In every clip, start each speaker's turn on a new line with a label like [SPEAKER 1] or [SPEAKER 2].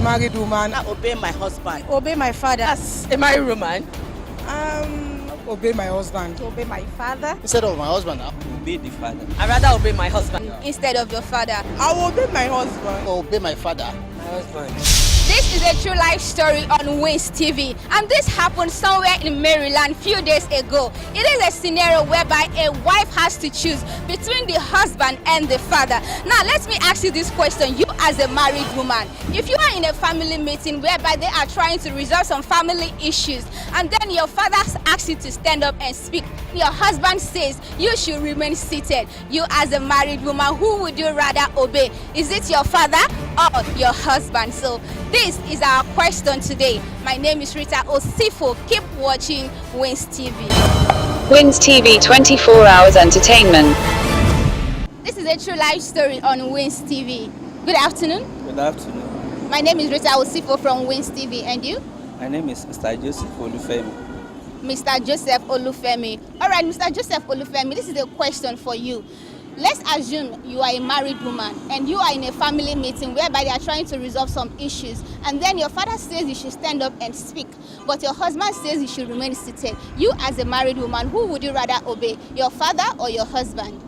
[SPEAKER 1] married woman.
[SPEAKER 2] I obey my husband.
[SPEAKER 3] Obey my father.
[SPEAKER 4] As a married woman,
[SPEAKER 1] Obey my husband.
[SPEAKER 3] Obey my father.
[SPEAKER 5] Instead of my husband, I
[SPEAKER 2] Obey the father.
[SPEAKER 4] I rather obey my husband.
[SPEAKER 3] Instead of your father.
[SPEAKER 1] I will obey my husband.
[SPEAKER 5] will obey my father.
[SPEAKER 4] My husband.
[SPEAKER 3] This is a true life story on Wins TV, and this happened somewhere in Maryland few days ago. It is a scenario whereby a wife has to choose between the husband and the father. Now let me ask you this question, you as a married woman, if you are in a family meeting whereby they are trying to resolve some family issues, and then your father asks you to stand up and speak, your husband says you should remain seated, you as a married woman, who would you rather obey? Is it your father or your husband? So this is our question today. My name is Rita Osifo. Keep watching Wins TV.
[SPEAKER 6] Wins TV 24 hours entertainment.
[SPEAKER 3] This is a true life story on Wins TV. Good afternoon.
[SPEAKER 2] Good afternoon.
[SPEAKER 3] My name is Rita Osifo from Wins TV. And you?
[SPEAKER 2] My name is Mr. Joseph Olufemi.
[SPEAKER 3] Mr. Joseph Olufemi. All right, Mr. Joseph Olufemi, this is a question for you. Let's assume you are a married woman and you are in a family meeting whereby they are trying to resolve some issues, and then your father says you should stand up and speak, but your husband says you should remain seated. You as a married woman, who would you rather obey, your father or your husband?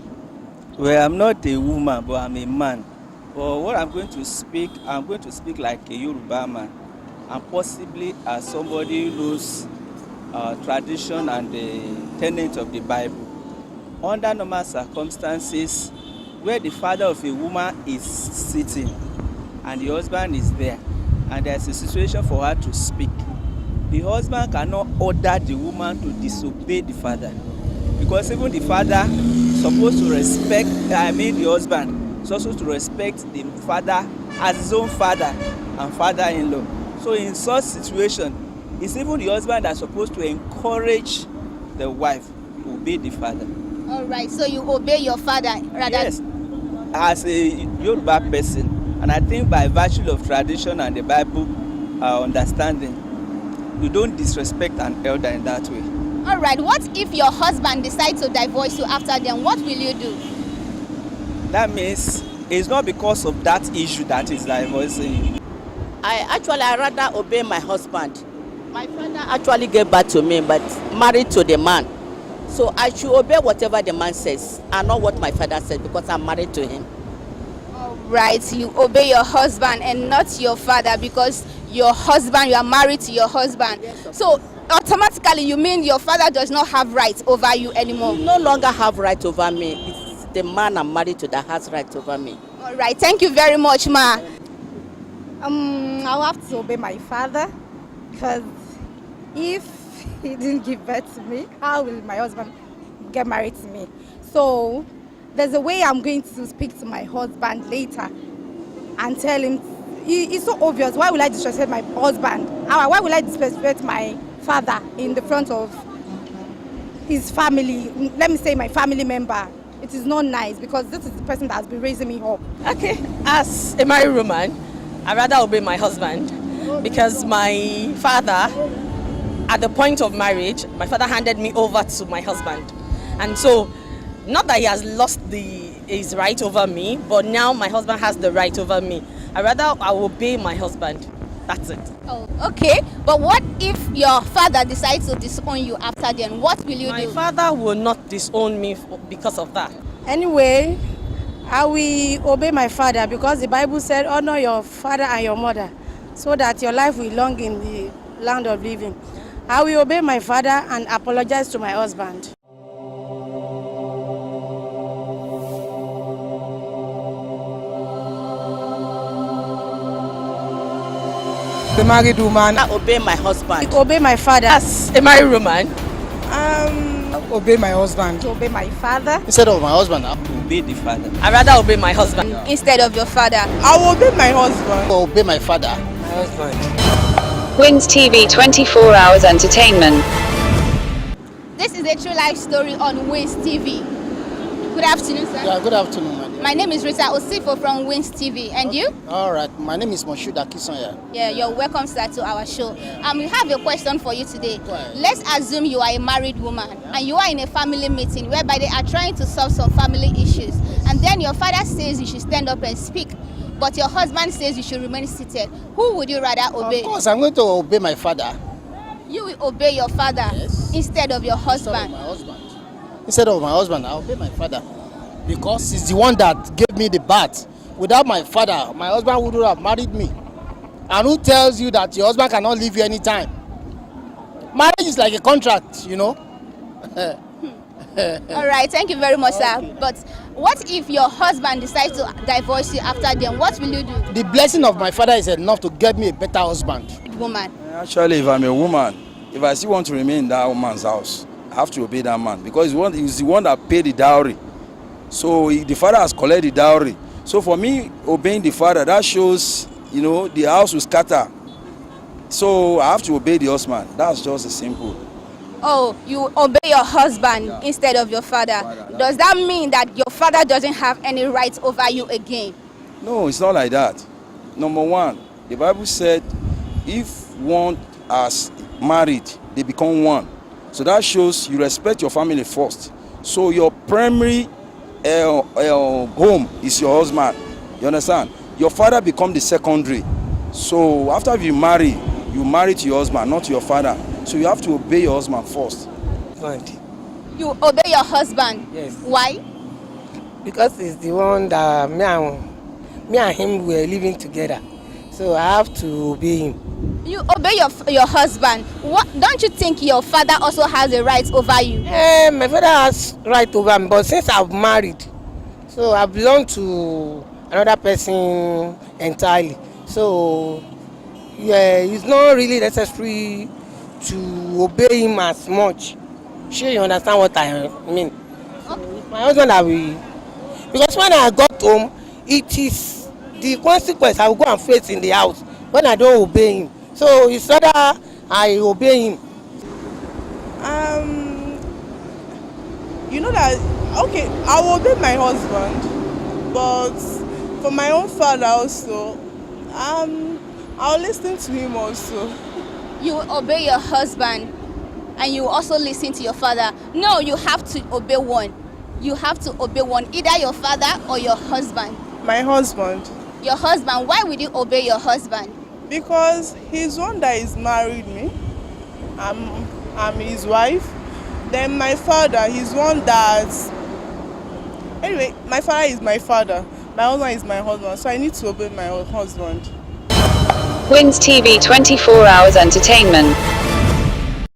[SPEAKER 2] Well, I'm not a woman, but I'm a man. But what I'm going to speak like a Yoruba man, and possibly as somebody who knows tradition and the tenet of the Bible. Under normal circumstances, where the father of a woman is sitting and the husband is there, and there's a situation for her to speak, the husband cannot order the woman to disobey the father, because even the father is supposed to respect, the husband is also to respect the father as his own father and father-in-law. So in such situation, it's even the husband that's supposed to encourage the wife to obey the father.
[SPEAKER 3] All right, so you obey your father rather?
[SPEAKER 2] Yes, as a Yoruba person, and I think by virtue of tradition and the Bible understanding, you don't disrespect an elder in that way.
[SPEAKER 3] All right, what if your husband decides to divorce you after then? What will you do?
[SPEAKER 2] That means it's not because of that issue that is divorcing you. I rather obey my husband. My father actually gave birth to me, but married to the man. So I should obey whatever the man says and not what my father said, because I'm married to him.
[SPEAKER 3] All right, you obey your husband and not your father, because your husband, you are married to your husband. Yes, so automatically you mean your father does not have rights over you anymore?
[SPEAKER 2] He no longer have right over me. It's the man I'm married to that has right over me.
[SPEAKER 3] All right, thank you very much, ma.
[SPEAKER 7] I'll have to obey my father, because if he didn't give birth to me, how will my husband get married to me? So there's a way I'm going to speak to my husband later and tell him, it's so obvious, why will I disrespect my husband? Why will I disrespect my father in the front of his family? Let me say my family member. It is not nice, because this is the person that has been raising me up.
[SPEAKER 4] Okay, as a married woman, I rather obey my husband, because my father, at the point of marriage, my father handed me over to my husband. And so, not that he has lost his right over me, but now my husband has the right over me. I will obey my husband. That's it.
[SPEAKER 3] Oh, okay. But what if your father decides to disown you after then? What will you do?
[SPEAKER 4] My father will not disown me because of that.
[SPEAKER 7] Anyway, I will obey my father, because the Bible said, honor your father and your mother, so that your life will long in the land of living. I will obey my father and apologize to my husband.
[SPEAKER 1] The married woman.
[SPEAKER 2] I obey my husband.
[SPEAKER 7] Obey my father.
[SPEAKER 4] As a married woman,
[SPEAKER 1] Obey my husband.
[SPEAKER 7] Obey my father.
[SPEAKER 5] Instead of my husband, I
[SPEAKER 2] Obey the father.
[SPEAKER 4] I rather obey my husband.
[SPEAKER 3] Instead of your father?
[SPEAKER 1] I will obey my husband.
[SPEAKER 5] will obey my father.
[SPEAKER 4] My husband.
[SPEAKER 6] Wins TV 24 hours entertainment.
[SPEAKER 3] This is a true life story on Wins TV. Good afternoon, sir.
[SPEAKER 5] Yeah, good afternoon, my dear.
[SPEAKER 3] My name is Rita Osifo from Wins TV. And you?
[SPEAKER 5] All right, my name is Moshood Akisonya.
[SPEAKER 3] Yeah, you're welcome, sir, to our show. We have a question for you today.
[SPEAKER 5] Go ahead.
[SPEAKER 3] Let's assume you are a married woman and you are in a family meeting whereby they are trying to solve some family issues. And then your father says you should stand up and speak. but your husband says you should remain seated. Who would you rather obey?
[SPEAKER 5] Of course, I'm going to obey my father.
[SPEAKER 3] You will obey your father instead of your husband.
[SPEAKER 5] Instead of my husband, I'll obey my father. Because he's the one that gave me the birth. Without my father, my husband wouldn't have married me. And who tells you that your husband cannot leave you anytime? Marriage is like a contract, you know.
[SPEAKER 3] All right, thank you very much, sir. But what if your husband decides to divorce you after then? What will you do?
[SPEAKER 5] The blessing of my father is enough to get me a better husband.
[SPEAKER 3] Woman.
[SPEAKER 8] Actually, if I'm a woman, if I still want to remain in that woman's house, I have to obey that man because he's the one that paid the dowry. So the father has collected the dowry. So for me, obeying the father, that shows, you know, the house will scatter. So I have to obey the husband. That's just as simple.
[SPEAKER 3] Oh, you obey your husband instead of your father. Does that mean that your father doesn't have any rights over you again?
[SPEAKER 8] No, it's not like that. Number one, the Bible said if one has married, they become one. So that shows you respect your family first. So your primary home is your husband. You understand? Your father become the secondary. So after you marry to your husband, not your father. So you have to obey your husband first.
[SPEAKER 3] You obey your husband?
[SPEAKER 9] Yes.
[SPEAKER 3] Why?
[SPEAKER 9] Because it's the one that me and him were living together. So I have to obey him.
[SPEAKER 3] You obey your husband. What, don't you think your father also has a right over you?
[SPEAKER 9] My father has right over me, but since I've married, so I belong to another person entirely. So yeah, it's not really necessary to obey him as much. Sure, you understand what I mean? Okay. My husband, I will, because when I got home, it is the consequence I will go and face in the house when I don't obey him. So it's rather I obey him.
[SPEAKER 1] You know that, okay, I will obey my husband, but for my own father also, I'll listen to him also.
[SPEAKER 3] You obey your husband and you also listen to your father. No, you have to obey one. You have to obey one, either your father or your husband.
[SPEAKER 1] My husband.
[SPEAKER 3] Your husband. Why would you obey your husband?
[SPEAKER 1] Because he's one that is married me. I'm his wife. Then my father, he's one that... Anyway, my father is my father. My husband is my husband. So I need to obey my husband.
[SPEAKER 6] Wins TV 24 Hours Entertainment.